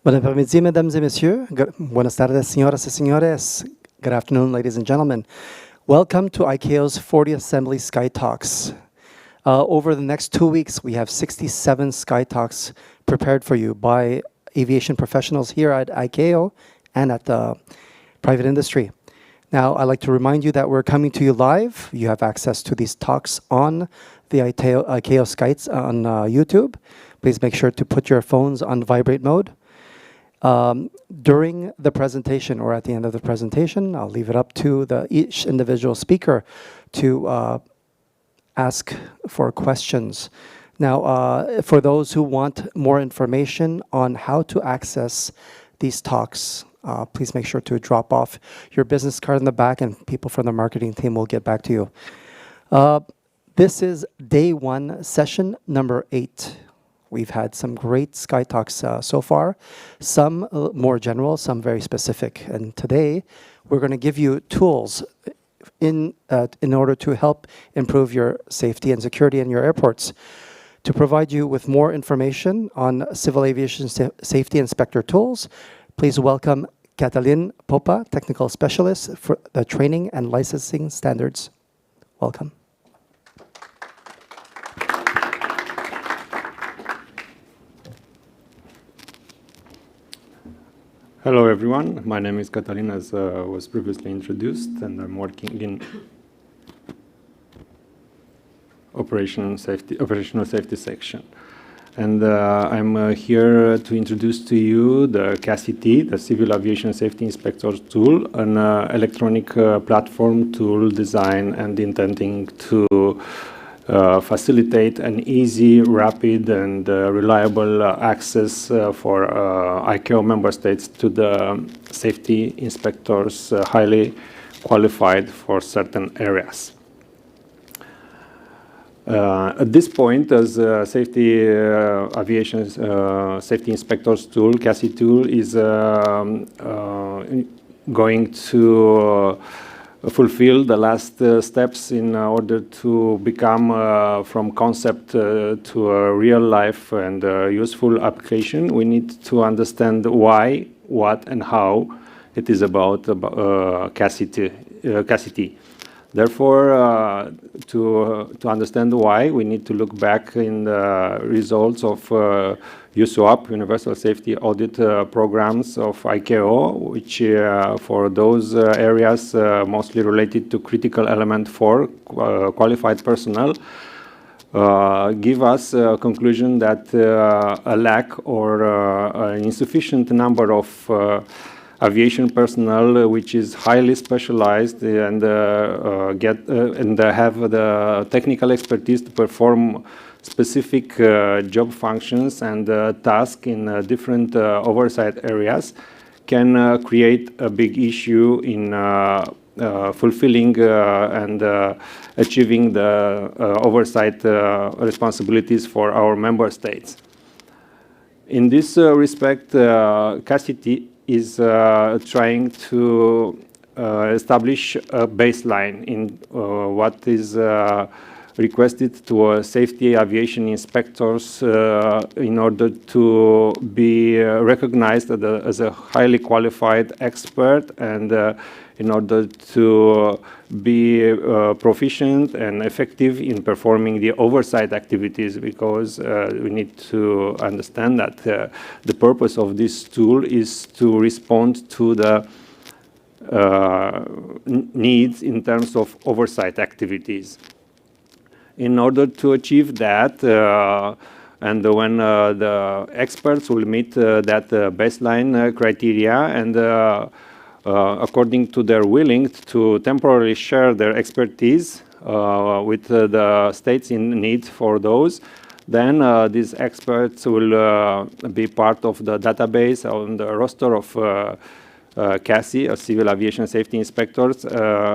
Bon après-midi, mesdames et messieurs. Buenas tardes, señoras y señores. Good afternoon, ladies and gentlemen. Welcome to ICAO's 40th Assembly SkyTalks. Over the next 2 weeks, we have 67 SkyTalks prepared for you by aviation professionals here at ICAO and at the private industry. Now, I'd like to remind you that we're coming to you live. You have access to these talks on the ICAO Skies on YouTube. Please make sure to put your phones on vibrate mode. During the presentation or at the end of the presentation, I'll leave it up to each individual speaker to ask for questions. Now, for those who want more information on how to access these talks, please make sure to drop off your business card in the back and people from the marketing team will get back to you. This is day 1, session number 8. We've had some great SkyTalks so far, some more general, some very specific. And today, we're going to give you tools in order to help improve your safety and security in your airports. To provide you with more information on civil aviation safety inspector tools, please welcome Catalin Popa, technical specialist for the training and licensing standards. Welcome. Hello everyone, my name is Catalin, as was previously introduced, and I'm working in operational safety section. And I'm here to introduce to you the CASI-T, the Civil Aviation Safety Inspector tool, an electronic platform tool designed and intending to facilitate an easy, rapid, and reliable access for ICAO member states to the safety inspectors highly qualified for certain areas. At this point, as safety aviation safety inspectors tool, CASI tool is going to fulfill the last steps in order to become from concept to a real life and useful application. We need to understand why, what, and how it is about CASI-T. Therefore, to understand why, we need to look back in the results of USOAP, Universal Safety Audit programs of ICAO, which for those areas mostly related to critical element 4, qualified personnel, give us a conclusion that a lack or an insufficient number of aviation personnel, which is highly specialized and have the technical expertise to perform specific job functions and tasks in different oversight areas, can create a big issue in fulfilling and achieving the oversight responsibilities for our member states. In this respect, CASI-T is trying to establish a baseline in what is requested to safety aviation inspectors in order to be recognized as a highly qualified expert and in order to be proficient and effective in performing the oversight activities, because we need to understand that the purpose of this tool is to respond to the needs in terms of oversight activities. In order to achieve that, and when the experts will meet that baseline criteria and according to their willing to temporarily share their expertise with the states in need for those, then these experts will be part of the database on the roster of CASI, Civil Aviation Safety Inspectors,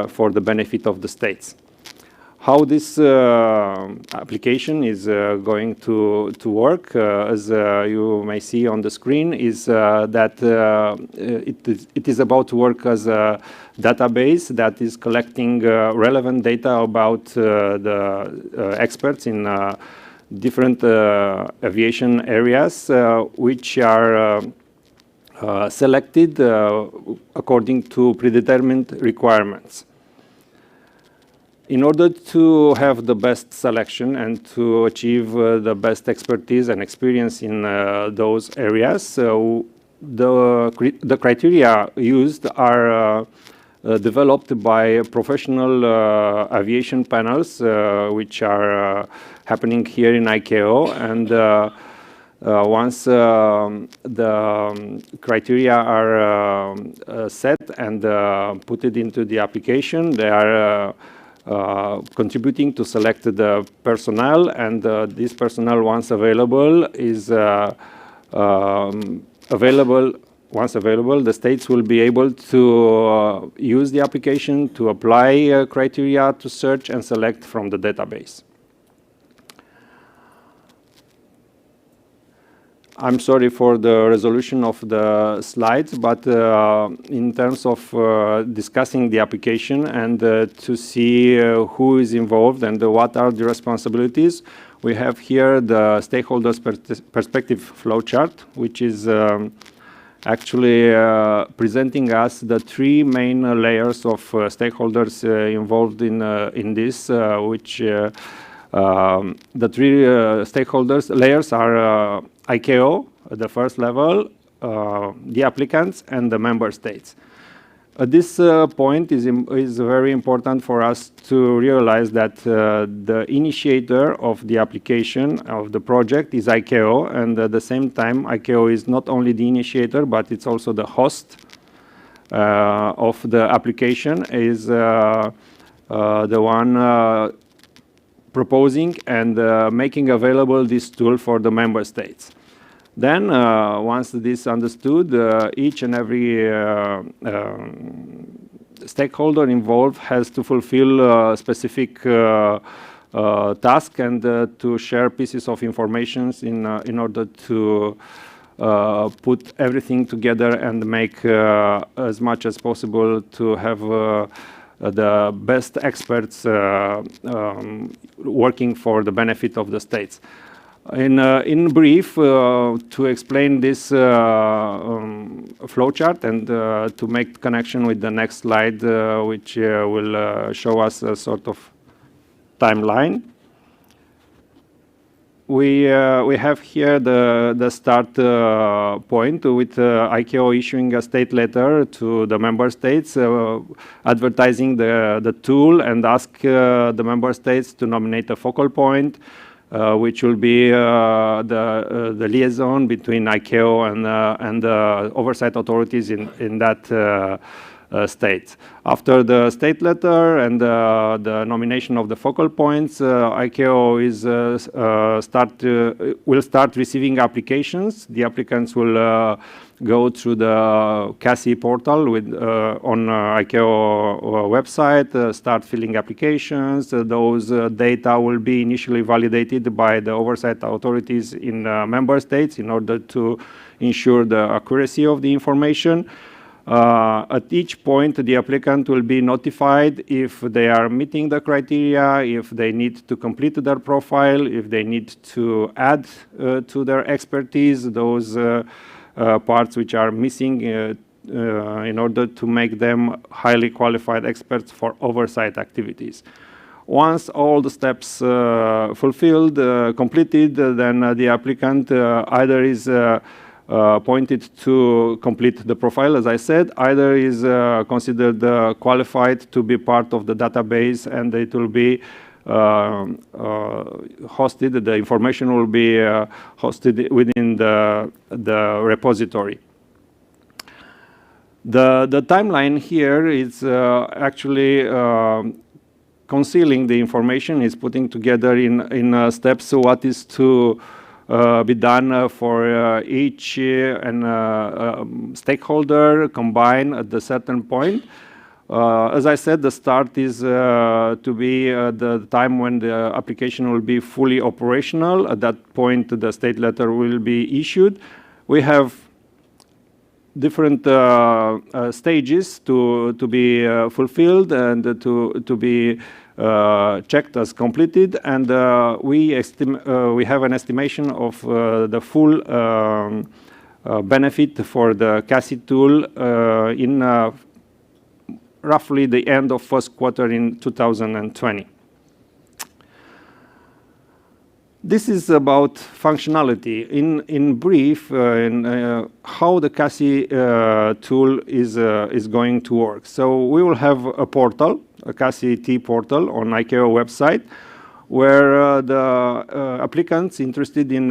for the benefit of the states. How this application is going to work, as you may see on the screen, is that it is about to work as a database that is collecting relevant data about the experts in different aviation areas, which are selected according to predetermined requirements. In order to have the best selection and to achieve the best expertise and experience in those areas, the criteria used are developed by professional aviation panels, which are happening here in ICAO. And once the criteria are set and put it into the application, they are contributing to select the personnel, and this personnel, once available, is available. Once available, the states will be able to use the application to apply criteria to search and select from the database. I'm sorry for the resolution of the slides, but in terms of discussing the application and to see who is involved and what are the responsibilities, we have here the stakeholders' perspective flowchart, which is actually presenting us the three main layers of stakeholders involved in this, which the three stakeholders layers are ICAO, the first level, the applicants, and the member states. At this point is very important for us to realize that the initiator of the application of the project is ICAO, and at the same time ICAO is not only the initiator, but it's also the host of the application, is the one proposing and making available this tool for the member states. Then, once this is understood, each and every stakeholder involved has to fulfill a specific task and to share pieces of information in order to put everything together and make as much as possible to have the best experts working for the benefit of the states. In brief, to explain this flowchart and to make connection with the next slide, which will show us a sort of timeline. We have here the start point with ICAO issuing a state letter to the member states advertising the tool and ask the member states to nominate a focal point, which will be the liaison between ICAO and the oversight authorities in that state. After the state letter and the nomination of the focal points, ICAO will start receiving applications. The applicants will go through the CASI portal on ICAO website, start filling applications. Those data will be initially validated by the oversight authorities in member states in order to ensure the accuracy of the information. At each point, the applicant will be notified if they are meeting the criteria, if they need to complete their profile, if they need to add to their expertise those parts which are missing in order to make them highly qualified experts for oversight activities. Once all the steps fulfilled, completed, then the applicant either is appointed to complete the profile, as I said, either is considered qualified to be part of the database, and it will be hosted, the information will be hosted within the repository. The timeline here is actually concealing the information, is putting together in steps what is to be done for each stakeholder combined at a certain point. As I said, the start is to be the time when the application will be fully operational. At that point, the state letter will be issued. We have different stages to be fulfilled and to be checked as completed, and we have an estimation of the full benefit for the CASI tool in roughly the end of first quarter in 2020. This is about functionality. In brief, how the CASI tool is going to work. So we will have a portal, a CASI-T portal on ICAO website, where the applicants interested in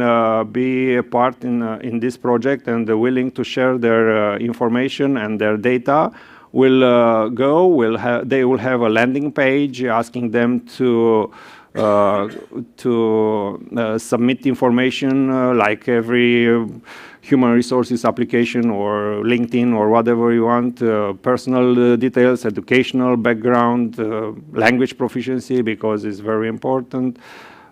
be a part in this project and willing to share their information and their data will they will have a landing page asking them to submit information like every human resources application or LinkedIn or whatever you want, personal details, educational background, language proficiency because it's very important,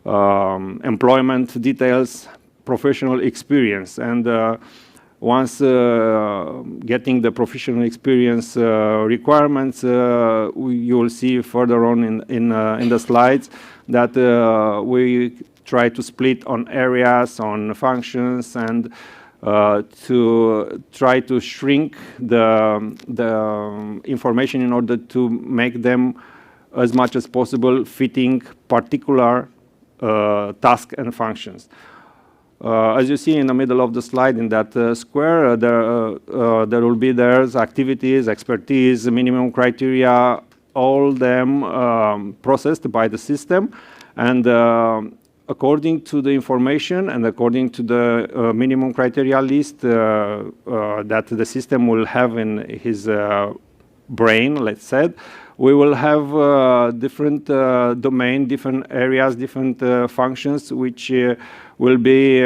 employment details, professional experience. And once getting the professional experience requirements, you will see further on in the slides that we try to split on areas, on functions, and to try to shrink the information in order to make them as much as possible fitting particular tasks and functions. As you see in the middle of the slide in that square, there will be there's activities, expertise, minimum criteria, all them processed by the system. And according to the information and according to the minimum criteria list that the system will have in his brain, let's say, we will have different domain, different areas, different functions which will be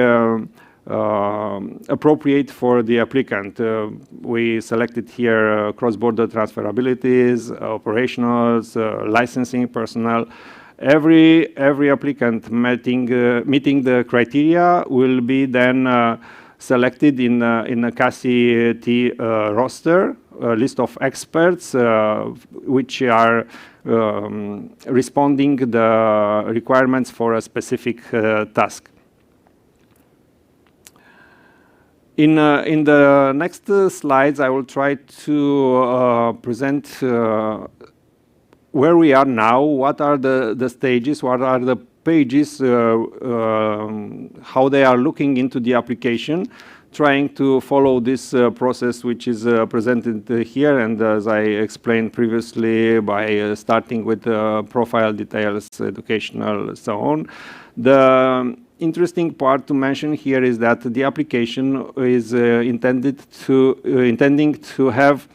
appropriate for the applicant. We selected here cross-border transferabilities, operationals, licensing personnel. Every applicant meeting the criteria will be then selected in a CASI-T roster, a list of experts which are responding the requirements for a specific task. In the next slides, I will try to present where we are now, what are the stages, what are the pages, how they are looking into the application, trying to follow this process which is presented here, and as I explained previously, by starting with profile details, educational, so on. The interesting part to mention here is that the application is intending to have,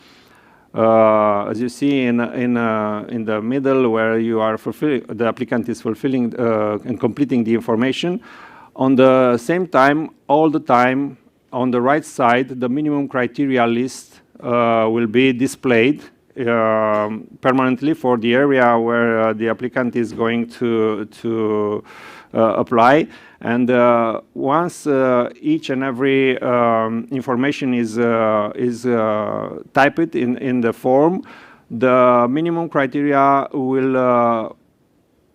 as you see in the middle, where you are the applicant is fulfilling and completing the information. On the same time, all the time, on the right side, the minimum criteria list will be displayed permanently for the area where the applicant is going to apply. And once each and every information is typed in the form, the minimum criteria will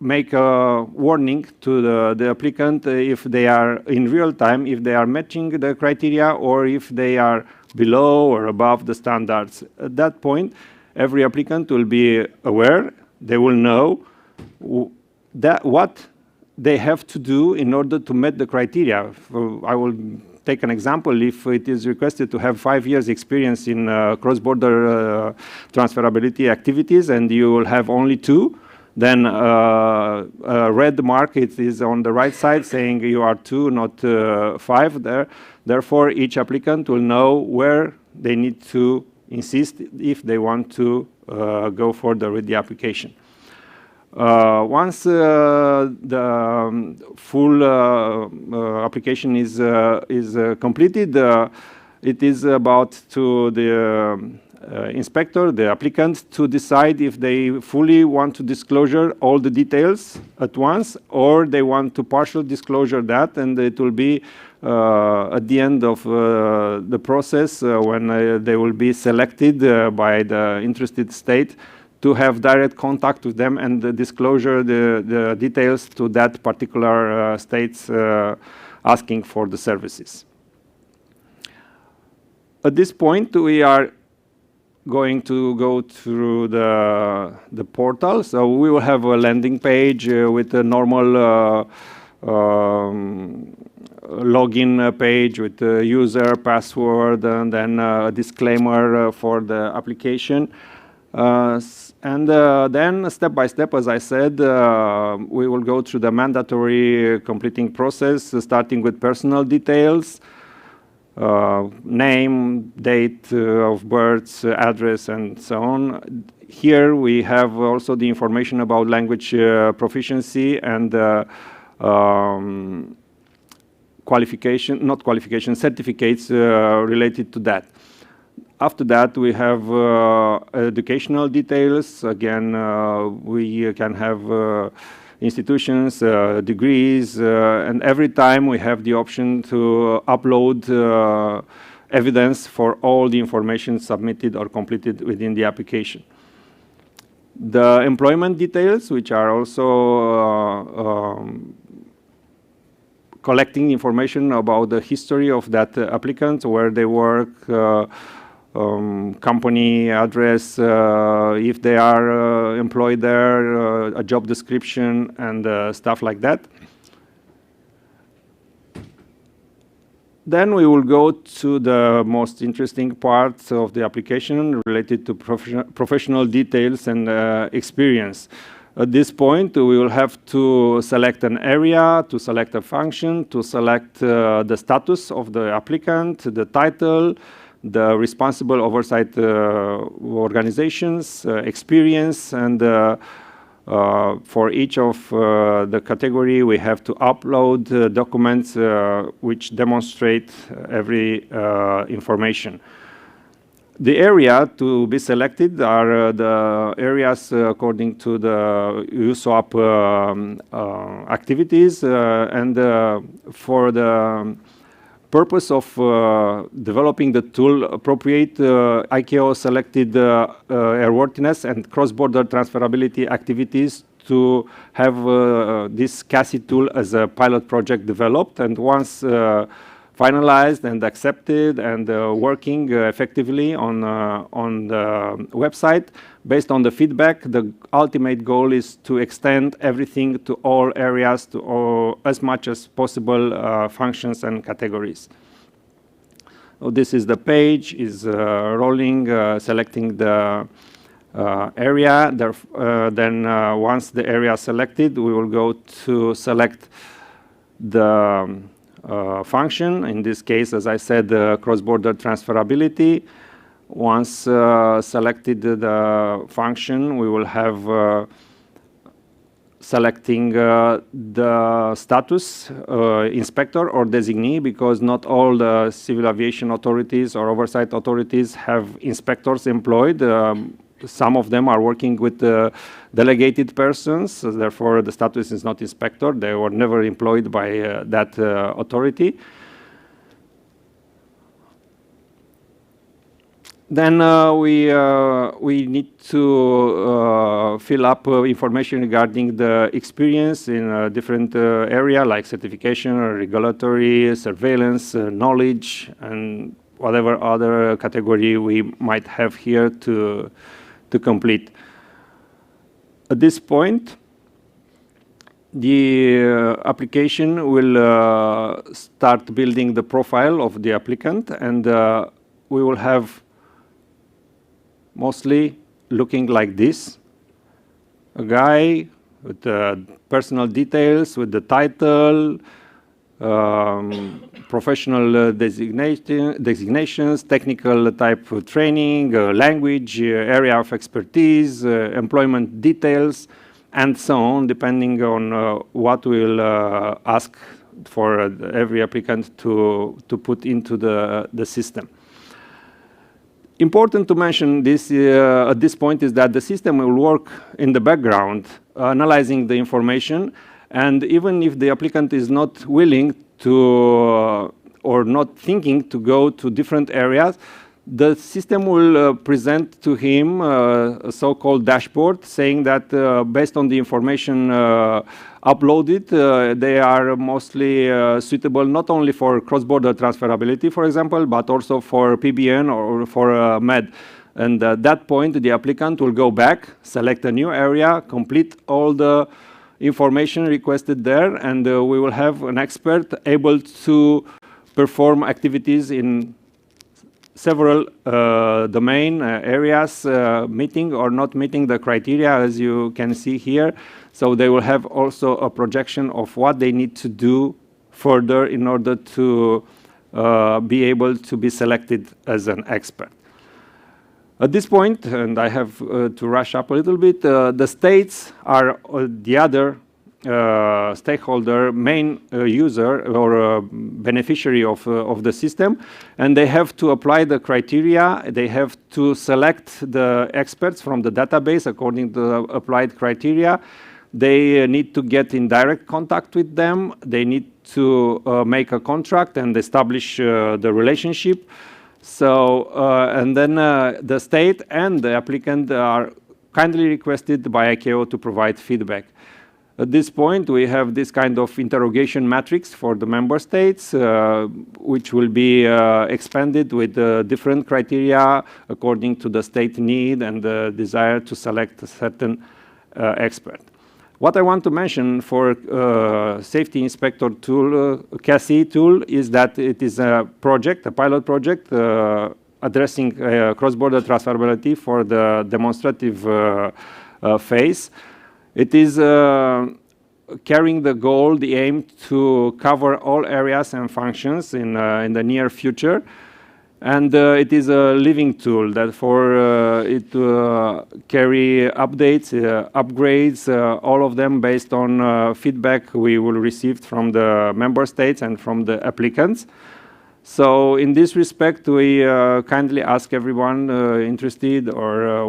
make a warning to the applicant if they are in real time, if they are matching the criteria or if they are below or above the standards. At that point, every applicant will be aware, they will know what they have to do in order to meet the criteria. I will take an example. If it is requested to have 5 years experience in cross-border transferability activities and you will have only 2, then a red mark is on the right side saying you are 2, not 5 there. Therefore, each applicant will know where they need to insist if they want to go further with the application. Once the full application is completed, it is about to the inspector, the applicant, to decide if they fully want to disclosure all the details at once or they want to partial disclosure that, and it will be at the end of the process when they will be selected by the interested state to have direct contact with them and disclosure the details to that particular states asking for the services. At this point, we are going to go through the portal. So we will have a landing page with a normal login page with the user, password, and then a disclaimer for the application. Then step by step, as I said, we will go through the mandatory completing process, starting with personal details, name, date of birth, address, and so on. Here we have also the information about language proficiency and certificates related to that. After that, we have educational details. Again, we can have institutions, degrees, and every time we have the option to upload evidence for all the information submitted or completed within the application. The employment details, which are also collecting information about the history of that applicant, where they work, company address, if they are employed there, a job description, and stuff like that. Then we will go to the most interesting part of the application related to professional details and experience. At this point, we will have to select an area, to select a function, to select the status of the applicant, the title, the responsible oversight organizations, experience, and for each of the category, we have to upload documents which demonstrate every information. The area to be selected are the areas according to the USOAP activities, and for the purpose of developing the tool, appropriate ICAO selected airworthiness and cross-border transferability activities to have this CASI tool as a pilot project developed. And once finalized and accepted and working effectively on the website, based on the feedback, the ultimate goal is to extend everything to all areas, to all, as much as possible functions and categories. So this is the page, is rolling, selecting the area. Then once the area is selected, we will go to select the function. In this case, as I said, cross-border transferability. Once selected the function, we will have selecting the status, inspector or designee, because not all the civil aviation authorities or oversight authorities have inspectors employed. Some of them are working with delegated persons, so therefore the status is not inspector. They were never employed by that authority. Then we need to fill up information regarding the experience in a different area, like certification, or regulatory, surveillance, knowledge, and whatever other category we might have here to complete. At this point, the application will start building the profile of the applicant, and we will have mostly looking like this. A guy with personal details, with the title, professional designations, technical type of training, language, area of expertise, employment details, and so on, depending on what we'll ask for every applicant to put into the system. Important to mention this at this point is that the system will work in the background, analyzing the information, and even if the applicant is not willing to or not thinking to go to different areas, The system will present to him a so-called dashboard saying that based on the information uploaded, they are mostly suitable not only for cross-border transferability, for example, but also for PBN or for MED. And at that point, the applicant will go back, select a new area, complete all the information requested there, and we will have an expert able to perform activities in several domain areas, meeting or not meeting the criteria, as you can see here. So they will have also a projection of what they need to do further in order to be able to be selected as an expert. At this point, and I have to rush up a little bit, the states are the other stakeholder, main user or beneficiary of the system, and they have to apply the criteria. They have to select the experts from the database according to the applied criteria. They need to get in direct contact with them. They need to make a contract and establish the relationship. So, and then the state and the applicant are kindly requested by ICAO to provide feedback. At this point, we have this kind of interrogation matrix for the member states, which will be expanded with different criteria according to the state need and the desire to select a certain expert. What I want to mention for Safety Inspector tool, CASI tool, is that it is a project, a pilot project, addressing cross-border transferability for the demonstrative phase. It is carrying the goal, the aim to cover all areas and functions in the near future. And it is a living tool that for it to carry updates, upgrades, all of them based on feedback we will receive from the member states and from the applicants. So in this respect, we kindly ask everyone interested or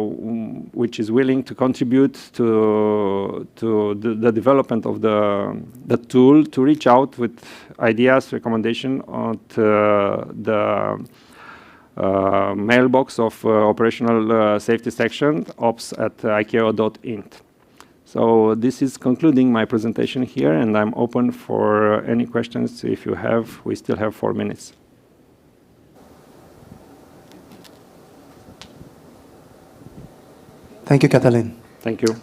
which is willing to contribute to the development of the tool to reach out with ideas, recommendation on the mailbox of operational safety section, ops@icao.int. So this is concluding my presentation here, and I'm open for any questions if you have. We still have 4 minutes. Thank you, Catalin. Thank you.